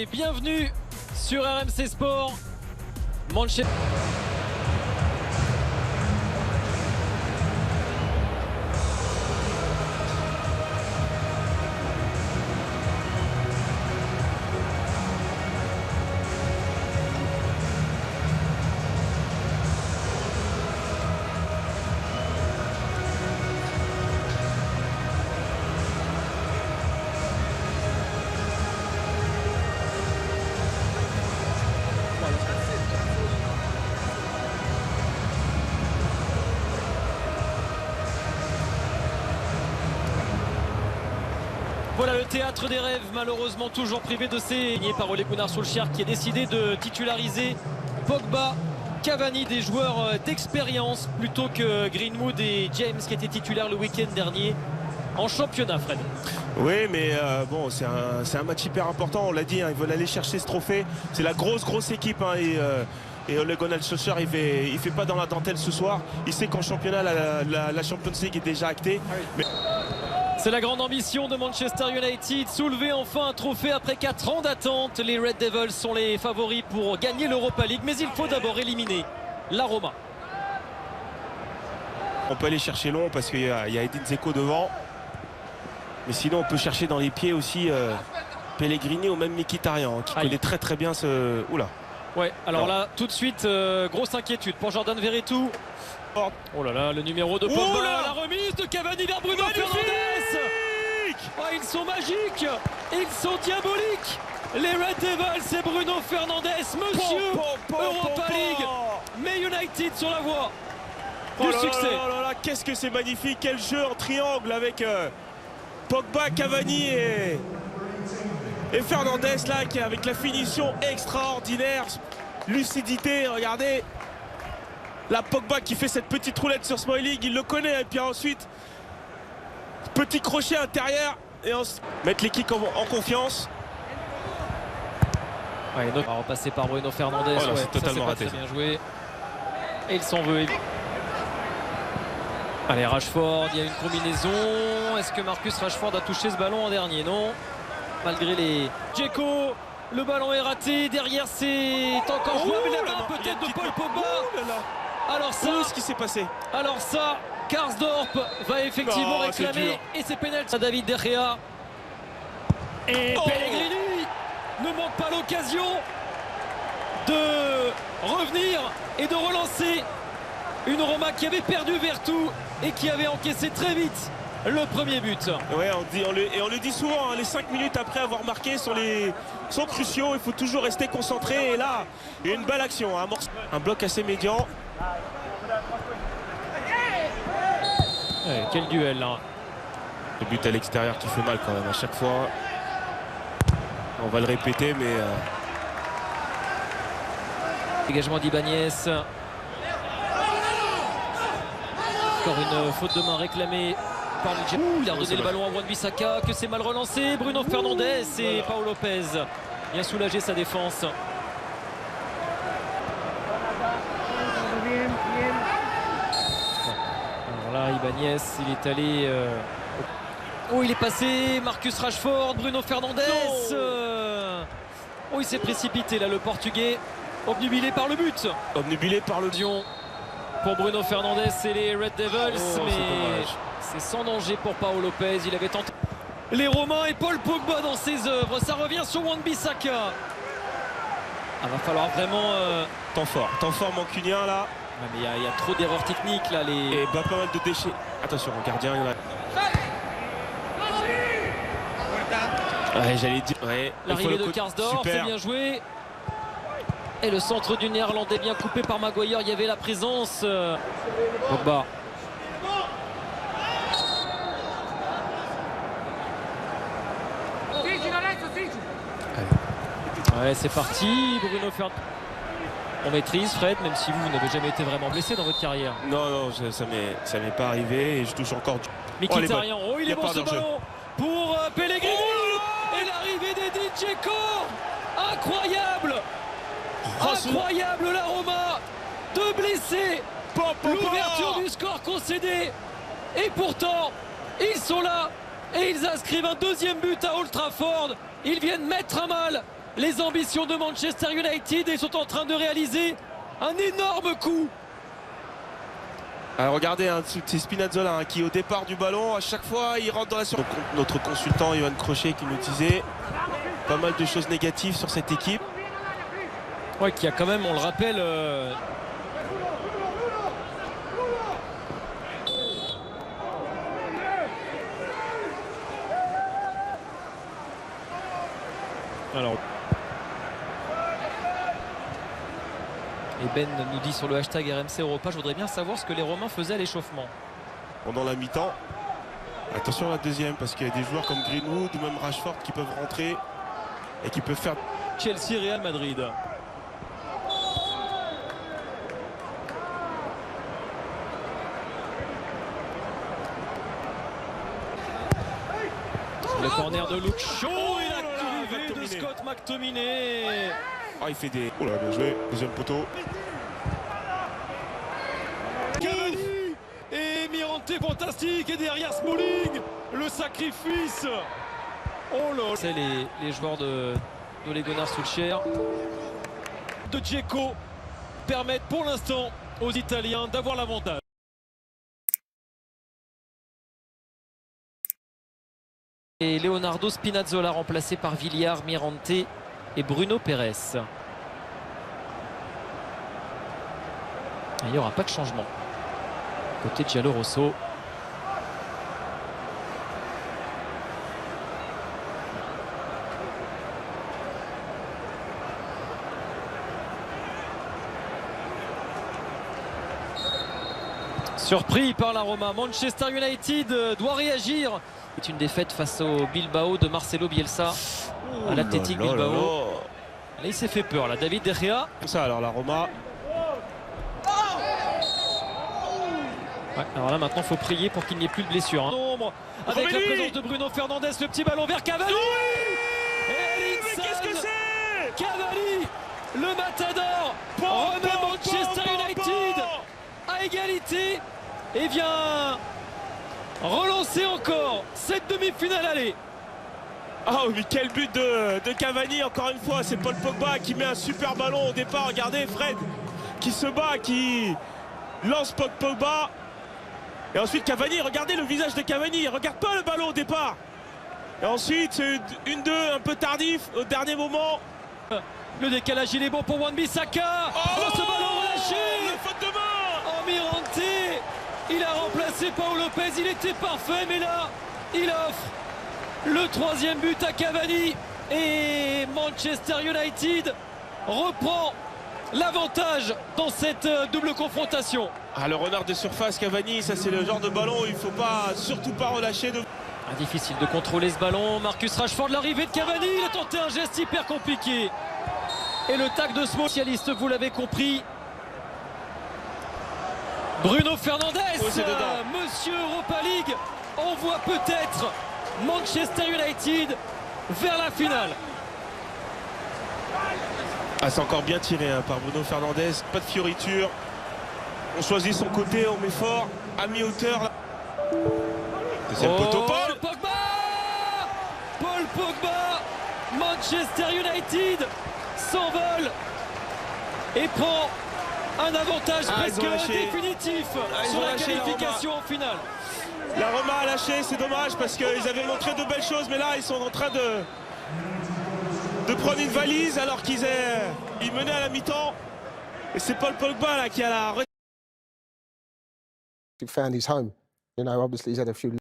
et bienvenue sur RMC Sport. Manchester. Voilà le théâtre des rêves, malheureusement toujours privé de ses lignés par Ole Gunnar Solskjaer qui a décidé de titulariser Pogba, Cavani, des joueurs d'expérience plutôt que Greenwood et James qui étaient titulaires le week-end dernier en championnat, Fred. Oui, mais bon, c'est un match hyper important, on l'a dit, hein, ils veulent aller chercher ce trophée. C'est la grosse équipe, hein, et Ole Gunnar Solskjaer il fait pas dans la dentelle ce soir. Il sait qu'en championnat la Champions League est déjà actée. Mais... C'est la grande ambition de Manchester United, soulever enfin un trophée après 4 ans d'attente. Les Red Devils sont les favoris pour gagner l'Europa League, mais il faut d'abord éliminer la Roma. On peut aller chercher long parce qu'il y a Edin Dzeko devant. Mais sinon on peut chercher dans les pieds aussi Pellegrini ou même Mkhitaryan qui connaît très bien ce... Oula. Ouais, alors là tout de suite grosse inquiétude pour Jordan Verretou. Oh là là, le numéro de Pogba, la remise de Cavani vers Bruno Fernandes. Oh, ils sont magiques, ils sont diaboliques. Les Red Devils et Bruno Fernandes, monsieur Europa League, mais United sur la voie du succès. Qu'est-ce que c'est magnifique, quel jeu en triangle avec Pogba, Cavani et Fernandes là, qui avec la finition extraordinaire, lucidité, regardez. La Pogba qui fait cette petite roulette sur Smalling, il le connaît, et puis ensuite petit crochet intérieur et mettre l'équipe en confiance. Ouais, on va repasser par Bruno Fernandes. Oh non, c'est totalement raté. Très bien joué. Et il s'en veut. Allez, Rashford, il y a une combinaison. Est-ce que Marcus Rashford a touché ce ballon en dernier? Non. Malgré les... Dzeko, le ballon est raté. Derrière, c'est encore jouable. La main peut-être de Paul Pogba. Alors ça, ce qui s'est passé? Alors ça, Karsdorp va effectivement réclamer et c'est pénalty à David De Gea. Et Pellegrini ne manque pas l'occasion de revenir et de relancer une Roma qui avait perdu Verretou et qui avait encaissé très vite le premier but. Ouais, on le dit souvent, hein, les 5 minutes après avoir marqué sont cruciaux, il faut toujours rester concentré. Et là, il y a une belle action, hein, un bloc assez médian. Ouais, quel duel là. Le but à l'extérieur qui fait mal quand même à chaque fois. On va le répéter, mais dégagement d'Ibanez. Encore une faute de main réclamée par le Djeko. Il a redonné le ballon à Wan-Bissaka, que c'est mal relancé. Bruno Fernandes et Paul Lopez bien soulagé sa défense. Alors là, Ibanez, il est allé... Oh, il est passé. Marcus Rashford, Bruno Fernandes. Oh, il s'est précipité là, le Portugais. Obnubilé par le but. Obnubilé par le Dion pour Bruno Fernandes et les Red Devils. Mais c'est sans danger pour Paul Lopez. Il avait tenté. Les Romains et Paul Pogba dans ses œuvres. Ça revient sur Wan-Bissaka. Ah, va falloir vraiment... Temps fort mancunien là. Ouais, mais il y a trop d'erreurs techniques là. Et pas mal de déchets. Attention, le gardien, il y en a... Ouais, j'allais dire. Ouais, l'arrivée de Karsdorp, c'est bien joué. Et le centre du Néerlandais bien coupé par Maguire. Il y avait la présence. Pogba. Ouais, c'est parti. Bruno Fernandes. On maîtrise, Fred, même si vous n'avez jamais été vraiment blessé dans votre carrière. Non, ça m'est pas arrivé et je touche encore du... Mkhitaryan, il est bon ce ballon pour Pellegrini. Et l'arrivée d'Edin Dzeko. Incroyable. Incroyable la Roma. Deux blessés. L'ouverture du score concédé. Et pourtant, ils sont là. Et ils inscrivent un deuxième but à Old Trafford. Ils viennent mettre à mal les ambitions de Manchester United et sont en train de réaliser un énorme coup. Alors regardez, hein, c'est Spinazzola hein, qui au départ du ballon, à chaque fois il rentre dans la surface. Notre consultant Johan Crochet qui nous disait pas mal de choses négatives sur cette équipe. Ouais, qui a quand même, on le rappelle, alors. Et Ben nous dit sur le hashtag RMC Europa, je voudrais bien savoir ce que les Romains faisaient à l'échauffement. Pendant la mi-temps, attention à la deuxième parce qu'il y a des joueurs comme Greenwood ou même Rashford qui peuvent rentrer et qui peuvent faire Chelsea, Real Madrid. Le corner de Luke Shaw et la arrivée de Scott McTominay. Ah, il fait des... Oh là, bien joué, deuxième poteau. Cavani et Mirante fantastique et derrière Smalling, le sacrifice. Oh là, c'est les joueurs de Ole Gunnar Solskjaer, de Dzeko permettent pour l'instant aux Italiens d'avoir l'avantage. Et Leonardo Spinazzola remplacé par Villar, Mirante et Bruno Pérez. Il n'y aura pas de changement côté Giallo Rosso. Surpris par la Roma, Manchester United doit réagir. C'est une défaite face au Bilbao de Marcelo Bielsa à l'Athletic Bilbao. Là, il s'est fait peur, là, David De Gea. Ça alors la Roma. Ouais, alors là maintenant il faut prier pour qu'il n'y ait plus de blessures. Hein. Nombre avec la présence de Bruno Fernandes, le petit ballon vers Cavani. Oui, mais qu'est-ce que c'est? Cavani, le matador, remet Manchester United à égalité et vient relancer encore cette demi-finale aller. Ah mais quel but de Cavani encore une fois. C'est Paul Pogba qui met un super ballon au départ. Regardez Fred qui se bat, qui lance Pogba. Et ensuite Cavani, regardez le visage de Cavani, il regarde pas le ballon au départ. Et ensuite c'est une 2 un peu tardif au dernier moment. Le décalage il est bon pour Wan-Bissaka. Oh, ce ballon relâché. Le faute de main. Oh, Mirante, il a remplacé Paul Lopez, il était parfait mais là il offre le troisième but à Cavani. Et Manchester United reprend l'avantage dans cette double confrontation. Ah, le renard de surface Cavani, ça c'est le genre de ballon où il ne faut pas, surtout pas relâcher. Difficile de contrôler ce ballon. Marcus Rashford, l'arrivée de Cavani, il a tenté un geste hyper compliqué. Et le tac de spécialiste, vous l'avez compris. Bruno Fernandes, Monsieur Europa League, envoie peut-être Manchester United vers la finale. Ah, c'est encore bien tiré hein, par Bruno Fernandes, pas de fioriture. On choisit son côté, on met fort, à mi-hauteur. Deuxième poteau, Paul Pogba. Paul Pogba, Manchester United s'envole et prend un avantage presque définitif sur la qualification en finale. La Roma a lâché, c'est dommage parce qu'ils avaient montré de belles choses, mais là ils sont en train de prendre une valise alors qu'ils menaient à la mi-temps. Et c'est Paul Pogba là qui a la... Found his home. You know, obviously he's had a few